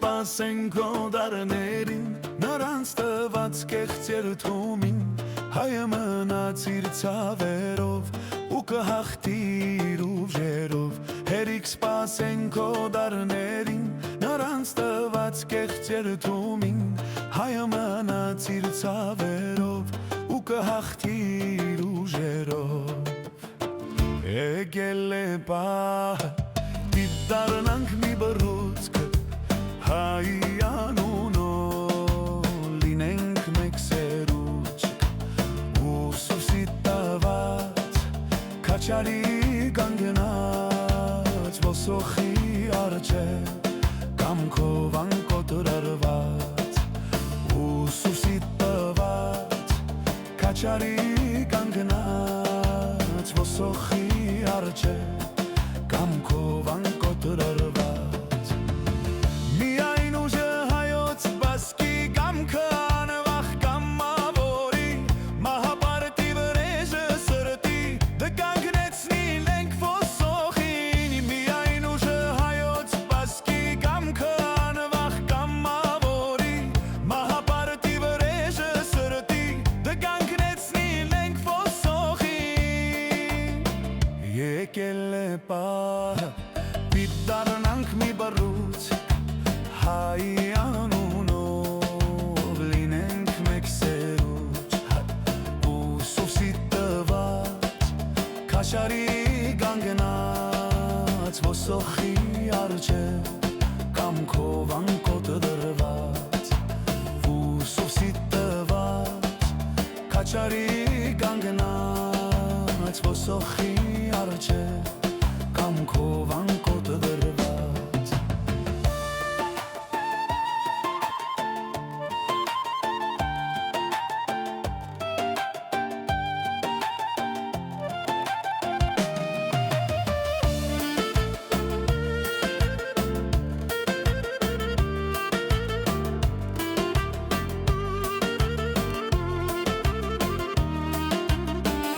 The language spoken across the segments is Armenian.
կսպասեն քո դարներին, նրանց տված կեղծ երդումին, հայը մնացիր ցավերով ու կհաղթիր ուժերով։ Հերիք սպասեն քո դարներին, նրանց տված կեղծ երդումին, հայը մնացիր ցավերով ու կհաղթիր ուժերով։ Եկել է պահը, պիտի դառնանք մի բռուցքը, հայի անունով լինենք մեկ սերուցք, Ուսուսի տված քաչարի կանգնած ոսոխի առջև, կամքով անկոտրված, Ուսուսի տված քաչարի կանգնած ոսոխի առջև, կամքով անկոտրված։ Միայն ուժը հայոց բասկի կամքը անվախ կամավորի, մահապարտի վրեժը սրտի դկանգնեցնի լենք ոսոխին։ Միայն ուժը հայոց բասկի կամքը անվախ կամավորի, մահապարտի վրեժը սրտի դկանգնեցնի լենք ոսոխին։ Եկել է պահը, պիտի դառնանք մի բռուցք, հայի անունով լինենք մեկ սերուցք, Ուսուսի տված քաշարի կանգնած ոսոխի առջև, կամքով անկոտրված, Ուսուսի տված քաշարի կանգնած ոսոխի առջև, կամքով անկոտրված։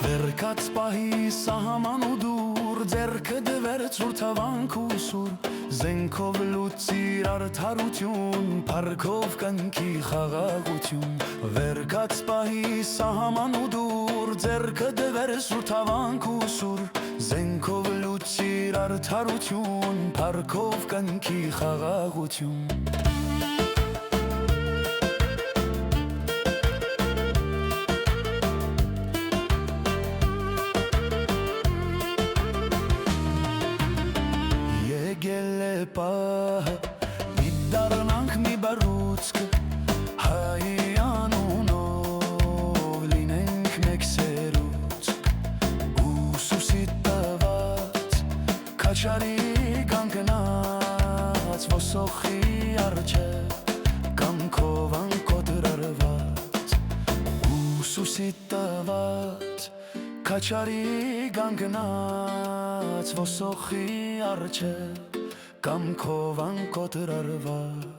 Վերկաց պահի սահման ու դուր, ձեռքը դվերց ուրթավանք ու սուր, զենքով լուծիր արդարություն, փառքով կնքի խաղաղություն։ Վերկաց պահի սահման ու դուր, ձեռքը դվերց ուրթավանք ու սուր, զենքով լուծիր արդարություն, փառքով կնքի խաղաղություն։ Եկել է պահը, պիտի դառնանք մի բռուցք, հայի անունով լինենք մեկ սերուցք, Ուսուսի տված քաչարի կանգնած ոսոխի առջև, կամքով անկոտրված, Ուսուսի տված քաչարի կանգնած ոսոխի առջև, կամքով անկոտրված։